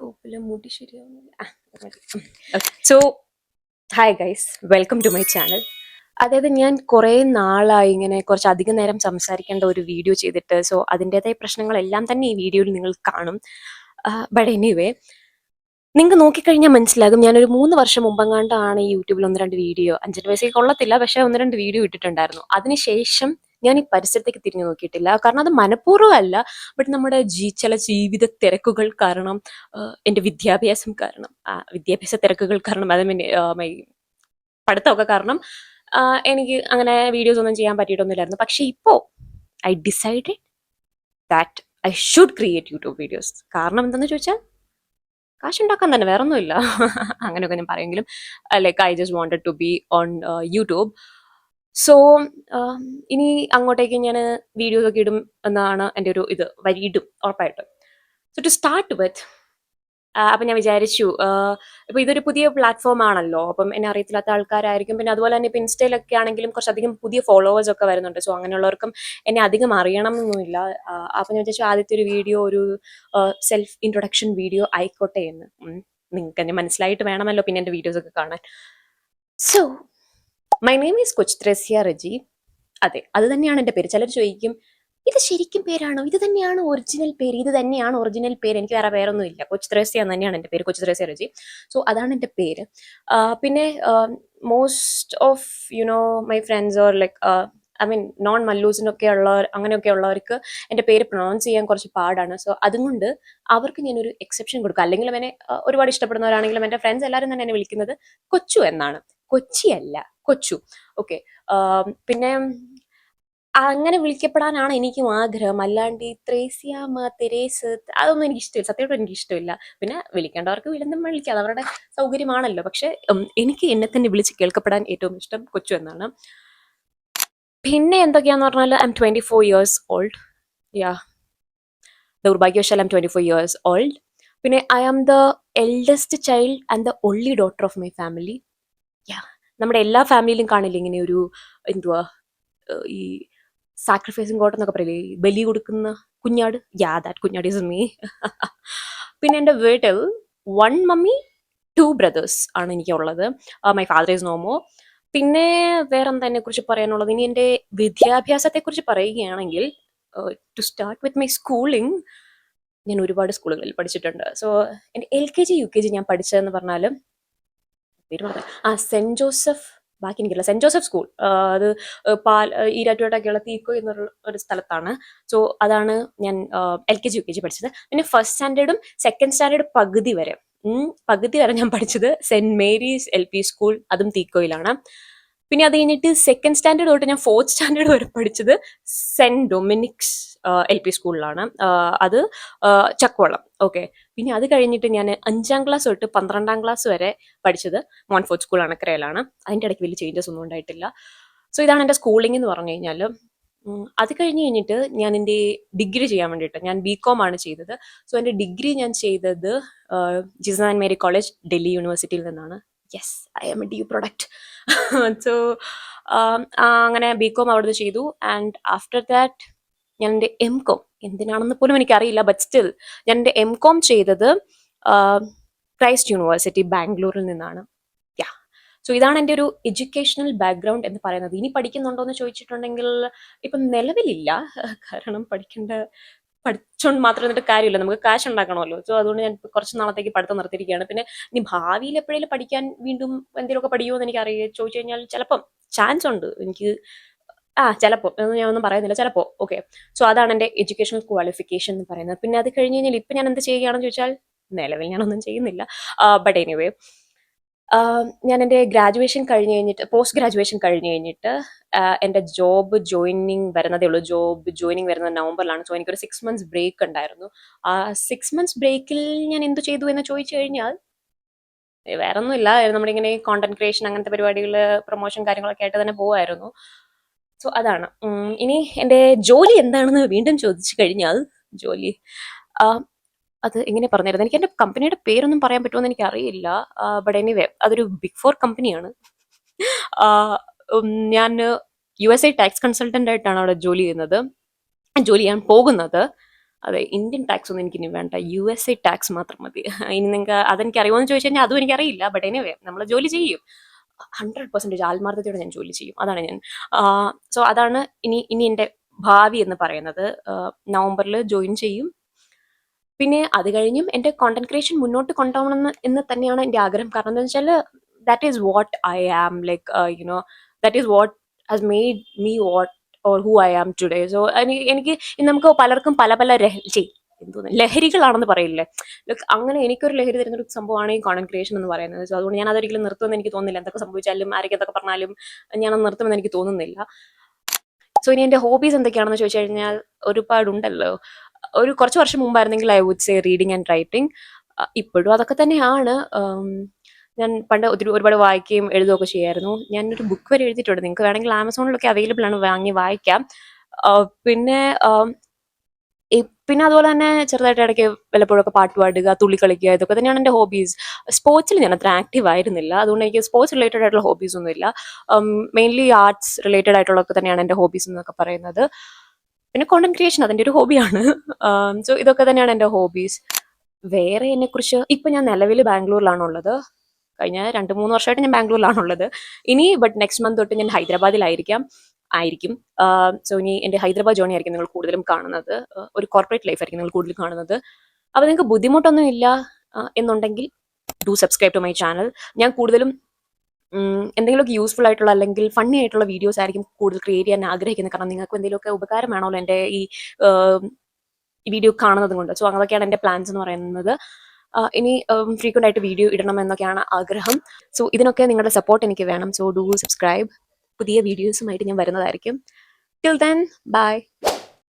സ്കോപ്പില് മുടി ശരിയാവുന്നില്ല. So hi guys, welcome to my channel. അതായത് ഞാൻ കുറേ നാളായി ഇങ്ങനെ കുറച്ച് അധികം നേരം സംസാരിക്കേണ്ട ഒരു വീഡിയോ ചെയ്തിട്ട്. സോ അതിൻ്റെതായ പ്രശ്നങ്ങളെല്ലാം തന്നെ ഈ വീഡിയോയിൽ നിങ്ങൾ കാണും. ബട്ട് എനിവേ, നിങ്ങൾക്ക് നോക്കിക്കഴിഞ്ഞാൽ മനസ്സിലാകും, ഞാനൊരു 3 വർഷം മുമ്പെങ്ങാണ്ടാണ് ഈ യൂട്യൂബിൽ 1-2 വീഡിയോ, 5 വയസ്സേക്ക് കൊള്ളത്തില്ല, പക്ഷേ 1-2 വീഡിയോ ഇട്ടിട്ടുണ്ടായിരുന്നു. അതിനുശേഷം ഞാൻ ഈ പരിസരത്തേക്ക് തിരിഞ്ഞു നോക്കിയിട്ടില്ല. കാരണം അത് മനഃപൂർവ്വമല്ല, ബട്ട് നമ്മുടെ ചില ജീവിത തിരക്കുകൾ കാരണം, എൻ്റെ വിദ്യാഭ്യാസം കാരണം, വിദ്യാഭ്യാസ തിരക്കുകൾ കാരണം, അത് പഠിത്തമൊക്കെ കാരണം എനിക്ക് അങ്ങനെ വീഡിയോസ് ഒന്നും ചെയ്യാൻ പറ്റിയിട്ടൊന്നുമില്ലായിരുന്നു. പക്ഷെ ഇപ്പോൾ I decided that I should create YouTube videos. കാരണം എന്താണെന്ന് ചോദിച്ചാൽ കാശുണ്ടാക്കാൻ തന്നെ, വേറെ ഒന്നുമില്ല. അങ്ങനെയൊക്കെ ഞാൻ പറയുമെങ്കിലും like I just wanted to be on YouTube. So ഇനി അങ്ങോട്ടേക്ക് ഞാൻ വീഡിയോസ് ഒക്കെ ഇടും എന്നാണ് എൻ്റെ ഒരു ഇത്, വരിയിടും ഉറപ്പായിട്ടും. സോ ടു സ്റ്റാർട്ട് വിത്ത്, അപ്പം ഞാൻ വിചാരിച്ചു, ഇപ്പൊ ഇതൊരു പുതിയ പ്ലാറ്റ്ഫോം ആണല്ലോ, അപ്പം എന്നെ അറിയത്തില്ലാത്ത ആൾക്കാരായിരിക്കും. പിന്നെ അതുപോലെ തന്നെ ഇപ്പൊ ഇൻസ്റ്റയിലൊക്കെ ആണെങ്കിലും കുറച്ചധികം പുതിയ ഫോളോവേഴ്സ് ഒക്കെ വരുന്നുണ്ട്. സോ അങ്ങനെയുള്ളവർക്കും എന്നെ അധികം അറിയണം എന്നൊന്നുമില്ല. അപ്പം ഞാൻ വിചാരിച്ചു ആദ്യത്തെ ഒരു വീഡിയോ ഒരു സെൽഫ് ഇൻട്രൊഡക്ഷൻ വീഡിയോ ആയിക്കോട്ടെ എന്ന്. നിങ്ങൾക്ക് എന്നെ മനസ്സിലായിട്ട് വേണമല്ലോ പിന്നെ എൻ്റെ വീഡിയോസ് ഒക്കെ കാണാൻ. സോ മൈ നെയിം ഈസ് കൊച്ച് ത്രേസ്യ റെജി. അതെ, അത് തന്നെയാണ് എൻ്റെ പേര്. ചിലർ ചോദിക്കും, ഇത് ശരിക്കും പേരാണോ, ഇത് തന്നെയാണ് ഒറിജിനൽ പേര്, ഇത് തന്നെയാണ് ഒറിജിനൽ പേര്, എനിക്ക് വേറെ പേരൊന്നും ഇല്ല, കൊച്ച് ത്രേസ്യ എന്ന് തന്നെയാണ് എൻ്റെ പേര്, കൊച്ച് ത്രേസ്യ റെജി. സോ അതാണ് എൻ്റെ പേര്. പിന്നെ most of my friends or like I mean non മല്ലൂസിനൊക്കെ ഉള്ളവർ, അങ്ങനെയൊക്കെ ഉള്ളവർക്ക് എൻ്റെ പേര് പ്രൊണൗൺസ് ചെയ്യാൻ കുറച്ച് പാടാണ്. സോ അതുകൊണ്ട് അവർക്ക് ഞാനൊരു എക്സെപ്ഷൻ കൊടുക്കുക. അല്ലെങ്കിൽ എന്നെ ഒരുപാട് ഇഷ്ടപ്പെടുന്നവരാണെങ്കിലും എൻ്റെ ഫ്രണ്ട്സ് എല്ലാവരും തന്നെ എന്നെ വിളിക്കുന്നത് കൊച്ചു എന്നാണ്, കൊച്ചിയല്ല, കൊച്ചു. ഓക്കെ. പിന്നെ അങ്ങനെ വിളിക്കപ്പെടാനാണ് എനിക്കും ആഗ്രഹം. അല്ലാണ്ട് ഈ ത്രേസ്യാമ്മ, തെരേസ്, അതൊന്നും എനിക്ക് ഇഷ്ടമില്ല, സത്യമായിട്ടും എനിക്ക് ഇഷ്ടമില്ല. പിന്നെ വിളിക്കേണ്ടവർക്ക് വീണ്ടും വിളിക്കാം, അത് അവരുടെ സൗകര്യമാണല്ലോ. പക്ഷെ എനിക്ക് എന്നെ തന്നെ വിളിച്ച് കേൾക്കപ്പെടാൻ ഏറ്റവും ഇഷ്ടം കൊച്ചു എന്നാണ്. പിന്നെ എന്തൊക്കെയാന്ന് പറഞ്ഞാൽ I am 24 years old. Yeah, ദൗർഭാഗ്യവശാൽ ഐ എം 24 years old. പിന്നെ I am the eldest child and the only daughter of my family. Yeah, നമ്മുടെ എല്ലാ ഫാമിലിയിലും കാണില്ല ഇങ്ങനെ ഒരു, എന്തുവാ, ഈ സാക്രിഫൈസിങ് ഗോഡ് എന്നൊക്കെ പറയില്ലേ, ബലി കൊടുക്കുന്ന കുഞ്ഞാട്. യാ, ദാറ്റ് കുഞ്ഞാട് ഈസ് മീ. പിന്നെ എൻ്റെ വീട്ടിൽ 1 മമ്മി 2 ബ്രദേഴ്സ് ആണ് എനിക്കുള്ളത്. My father is no more. പിന്നെ വേറെന്താ എന്നെ കുറിച്ച് പറയാനുള്ളത്? ഇനി എൻ്റെ വിദ്യാഭ്യാസത്തെ കുറിച്ച് പറയുകയാണെങ്കിൽ, ടു സ്റ്റാർട്ട് വിത്ത് മൈ സ്കൂളിംഗ്, ഞാൻ ഒരുപാട് സ്കൂളുകളിൽ പഠിച്ചിട്ടുണ്ട്. സോ എൻ്റെ LKG UKG ഞാൻ പഠിച്ചതെന്ന് പറഞ്ഞാൽ, പേര് പറഞ്ഞ സെന്റ് ജോസഫ്, ബാക്കി എനിക്കില്ല, സെന്റ് ജോസഫ് സ്കൂൾ. അത് ഈരാറ്റുപേട്ടൊക്കെയുള്ള തീക്കോ എന്നുള്ള ഒരു സ്ഥലത്താണ്. സോ അതാണ് ഞാൻ LKG UKG പഠിച്ചത്. പിന്നെ ഫസ്റ്റ് സ്റ്റാൻഡേർഡും സെക്കൻഡ് സ്റ്റാൻഡേർഡ് പകുതി വരെ ഞാൻ പഠിച്ചത് സെന്റ് മേരീസ് LP സ്കൂൾ, അതും തീക്കോയിലാണ്. പിന്നെ അത് കഴിഞ്ഞിട്ട് സെക്കൻഡ് സ്റ്റാൻഡേർഡ് തൊട്ട് ഞാൻ 4th സ്റ്റാൻഡേർഡ് വരെ പഠിച്ചത് സെന്റ് ഡൊമിനിക്സ് LP സ്കൂളിലാണ്, അത് ചക്കുവള്ളം. ഓക്കെ. പിന്നെ അത് കഴിഞ്ഞിട്ട് ഞാൻ 5ാം ക്ലാസ് തൊട്ട് 12ാം ക്ലാസ് വരെ പഠിച്ചത് മോൺഫോർട്ട് സ്കൂൾ അണക്കരയിലാണ്. അതിൻ്റെ ഇടയ്ക്ക് വലിയ ചേഞ്ചസ് ഒന്നും ഉണ്ടായിട്ടില്ല. സോ ഇതാണ് എൻ്റെ സ്കൂളിംഗ് എന്ന് പറഞ്ഞു കഴിഞ്ഞാൽ. അത് കഴിഞ്ഞിട്ട് ഞാൻ എൻ്റെ ഡിഗ്രി ചെയ്യാൻ വേണ്ടിയിട്ട് ഞാൻ BCom ആണ് ചെയ്തത്. സോ എൻ്റെ ഡിഗ്രി ഞാൻ ചെയ്തത് Jesus and Mary College, Delhi യൂണിവേഴ്സിറ്റിയിൽ നിന്നാണ്. Yes, I am a DU product. So അങ്ങനെ BCom അവിടുന്ന് ചെയ്തു. ആൻഡ് ആഫ്റ്റർ ദാറ്റ് ഞാൻ എൻ്റെ MCom, എന്തിനാണെന്ന് പോലും എനിക്കറിയില്ല, ബട്ട് സ്റ്റിൽ ഞാൻ എൻ്റെ MCom ചെയ്തത് ക്രൈസ്റ്റ് യൂണിവേഴ്സിറ്റി ബാംഗ്ലൂരിൽ നിന്നാണ്. യാ, സോ ഇതാണ് എൻ്റെ ഒരു എഡ്യൂക്കേഷണൽ ബാക്ക്ഗ്രൗണ്ട് എന്ന് പറയുന്നത്. ഇനി പഠിക്കുന്നുണ്ടോ എന്ന് ചോദിച്ചിട്ടുണ്ടെങ്കിൽ ഇപ്പം നിലവിലില്ല. കാരണം പഠിച്ചോണ്ട് മാത്രം എന്നിട്ട് കാര്യമില്ല, നമുക്ക് കാശ് ഉണ്ടാക്കണമല്ലോ. സോ അതുകൊണ്ട് ഞാൻ കുറച്ച് നാളത്തേക്ക് പഠിത്തം നിർത്തിയിരിക്കുകയാണ്. പിന്നെ ഇനി ഭാവിയിൽ എപ്പോഴേലും പഠിക്കാൻ വീണ്ടും എന്തെങ്കിലുമൊക്കെ പഠിക്കുമോ എന്ന് എനിക്ക് ചോദിച്ചു കഴിഞ്ഞാൽ ചിലപ്പം ചാൻസ് ഉണ്ട് എനിക്ക്. ചിലപ്പോൾ, ഞാൻ ഒന്നും പറയുന്നില്ല, ചിലപ്പോൾ. ഓക്കെ. സോ അതാണ് എൻ്റെ എഡ്യൂക്കേഷണൽ ക്വാളിഫിക്കേഷൻ എന്ന് പറയുന്നത്. പിന്നെ അത് കഴിഞ്ഞ് കഴിഞ്ഞാൽ ഇപ്പം ഞാൻ എന്ത് ചെയ്യുകയാണെന്ന് ചോദിച്ചാൽ നിലവിൽ ഞാനൊന്നും ചെയ്യുന്നില്ല. ബട്ട് എനിവേ, ഞാൻ എൻ്റെ ഗ്രാജുവേഷൻ കഴിഞ്ഞ് കഴിഞ്ഞിട്ട്, പോസ്റ്റ് ഗ്രാജുവേഷൻ കഴിഞ്ഞ് കഴിഞ്ഞിട്ട് എൻ്റെ ജോബ് ജോയിനിങ് വരുന്നതേ ഉള്ളൂ. ജോബ് ജോയിനിങ് വരുന്നത് നവംബറിലാണ്. സോ എനിക്കൊരു 6 months ബ്രേക്ക് ഉണ്ടായിരുന്നു. ആ 6 months ബ്രേക്കിൽ ഞാൻ എന്ത് ചെയ്തു എന്ന് ചോദിച്ചു കഴിഞ്ഞാൽ വേറെ ഒന്നുമില്ല, നമ്മളിങ്ങനെ കോണ്ടന്റ് ക്രിയേഷൻ അങ്ങനത്തെ പരിപാടികൾ, പ്രൊമോഷൻ കാര്യങ്ങളൊക്കെ ആയിട്ട് തന്നെ പോവായിരുന്നു. സോ അതാണ്. ഇനി എൻ്റെ ജോലി എന്താണെന്ന് വീണ്ടും ചോദിച്ചു കഴിഞ്ഞാൽ, ജോലി അത് എങ്ങനെ പറഞ്ഞായിരുന്നു, എനിക്ക് എൻ്റെ കമ്പനിയുടെ പേരൊന്നും പറയാൻ പറ്റുമോ എന്ന് എനിക്കറിയില്ല. ബട്ട് എനിവേ, അതൊരു Big 4 കമ്പനിയാണ്. ഞാൻ USA ടാക്സ് കൺസൾട്ടൻ്റ് ആയിട്ടാണ് അവിടെ ജോലി ചെയ്യാൻ പോകുന്നത്. അതെ, ഇന്ത്യൻ ടാക്സ് ഒന്നും എനിക്കിനി വേണ്ട, USA ടാക്സ് മാത്രം മതി. ഇനി നിങ്ങൾക്ക് അതെനിക്ക് അറിയുമോ എന്ന് ചോദിച്ചു കഴിഞ്ഞാൽ അതും എനിക്കറിയില്ല. ബട്ട് എനിവേ നമ്മൾ ജോലി ചെയ്യും, 100% ആത്മാർത്ഥതയോടെ ഞാൻ ജോലി ചെയ്യും. അതാണ് ഞാൻ. സോ അതാണ് ഇനി ഇനി എൻ്റെ ഭാവി എന്ന് പറയുന്നത്. നവംബറിൽ ജോയിൻ ചെയ്യും. പിന്നെ അത് കഴിഞ്ഞും എൻ്റെ കോണ്ടന്റ് ക്രിയേഷൻ മുന്നോട്ട് കൊണ്ടുപോകണം എന്ന് തന്നെയാണ് എൻ്റെ ആഗ്രഹം. കാരണം എന്താ വെച്ചാൽ that is what I am, like that is what has made me what or who I am today. So എനിക്ക് ഇന്ന് നമുക്ക് പലർക്കും പല പല എന്തോന്ന് ലഹരികളാണെന്ന് പറയില്ലേ, ലൈക്ക് അങ്ങനെ എനിക്കൊരു ലഹരി തരുന്ന ഒരു സംഭവമാണ് ഈ കോണ്ടന്റ് ക്രിയേഷൻ എന്ന് പറയുന്നത്. സോ അതുകൊണ്ട് ഞാൻ അതൊരിക്കലും നിർത്തുമെന്ന് എനിക്ക് തോന്നുന്നില്ല. എന്തൊക്കെ സംഭവിച്ചാലും ആരൊക്കെ എന്തൊക്കെ പറഞ്ഞാലും ഞാനത് നിർത്തുമെന്ന് എനിക്ക് തോന്നുന്നില്ല. സോ ഇനി എൻ്റെ ഹോബീസ് എന്തൊക്കെയാണെന്ന് ചോദിച്ചു കഴിഞ്ഞാൽ ഒരുപാടുണ്ടല്ലോ. ഒരു കുറച്ച് വർഷം മുമ്പായിരുന്നെങ്കിൽ I would say reading and writing. ഇപ്പോഴും അതൊക്കെ തന്നെയാണ്. ഞാൻ പണ്ട് ഒരുപാട് വായിക്കുകയും എഴുതുകയൊക്കെ ചെയ്യായിരുന്നു. ഞാനൊരു ബുക്ക് വരെ എഴുതിയിട്ടുണ്ട്. നിങ്ങൾക്ക് വേണമെങ്കിൽ ആമസോണിലൊക്കെ അവൈലബിൾ ആണ്, വാങ്ങി വായിക്കാം. പിന്നെ പിന്നെ അതുപോലെ തന്നെ ചെറുതായിട്ട് ഇടയ്ക്ക് വല്ലപ്പോഴൊക്കെ പാട്ട് പാടുക, തുള്ളി കളിക്കുക, ഇതൊക്കെ തന്നെയാണ് എൻ്റെ ഹോബീസ്. സ്പോർട്സിൽ ഞാൻ അത്ര ആക്റ്റീവ് ആയിരുന്നില്ല, അതുകൊണ്ട് എനിക്ക് സ്പോർട്സ് റിലേറ്റഡ് ആയിട്ടുള്ള ഹോബീസ് ഒന്നുമില്ല. മെയിൻലി ആർട്സ് റിലേറ്റഡ് ആയിട്ടുള്ളതൊക്കെ തന്നെയാണ് എൻ്റെ ഹോബീസ് എന്നൊക്കെ പറയുന്നത്. പിന്നെ കോണ്ടന്റ് ക്രിയേഷൻ അതെൻ്റെ ഒരു ഹോബിയാണ്. സോ ഇതൊക്കെ തന്നെയാണ് എൻ്റെ ഹോബീസ്. വേറെ എന്നെക്കുറിച്ച് ഇപ്പം ഞാൻ നിലവിൽ ബാംഗ്ലൂരിലാണുള്ളത്. കഴിഞ്ഞ 2-3 വർഷമായിട്ട് ഞാൻ ബാംഗ്ലൂരിലാണുള്ളത്. ഇനി ബട്ട് നെക്സ്റ്റ് മന്ത് തൊട്ട് ഞാൻ ഹൈദരാബാദിലായിരിക്കും. സോ ഇനി എൻ്റെ ഹൈദരാബാദ് ജേണി ആയിരിക്കും നിങ്ങൾ കൂടുതലും കാണുന്നത്. ഒരു കോർപ്പറേറ്റ് ലൈഫ് ആയിരിക്കും നിങ്ങൾ കൂടുതലും കാണുന്നത്. അപ്പോൾ നിങ്ങൾക്ക് ബുദ്ധിമുട്ടൊന്നും ഇല്ല എന്നുണ്ടെങ്കിൽ do subscribe to my channel. ഞാൻ കൂടുതലും എന്തെങ്കിലുമൊക്കെ യൂസ്ഫുൾ ആയിട്ടുള്ള അല്ലെങ്കിൽ ഫണ്ണി ആയിട്ടുള്ള വീഡിയോസ് ആയിരിക്കും കൂടുതൽ ക്രിയേറ്റ് ചെയ്യാൻ ആഗ്രഹിക്കുന്നത്. കാരണം നിങ്ങൾക്ക് എന്തെങ്കിലുമൊക്കെ ഉപകാരം വേണമല്ലോ എൻ്റെ ഈ വീഡിയോ കാണുന്നത് കൊണ്ട്. സോ അതൊക്കെയാണ് എൻ്റെ പ്ലാൻസ് എന്ന് പറയുന്നത്. ഇനി ഫ്രീക്വൻ്റ് ആയിട്ട് വീഡിയോ ഇടണം എന്നൊക്കെയാണ് ആഗ്രഹം. സോ ഇതിനൊക്കെ നിങ്ങളുടെ സപ്പോർട്ട് എനിക്ക് വേണം. So do subscribe. പുതിയ വീഡിയോസുമായിട്ട് ഞാൻ വരുന്നതായിരിക്കും. Till then bye.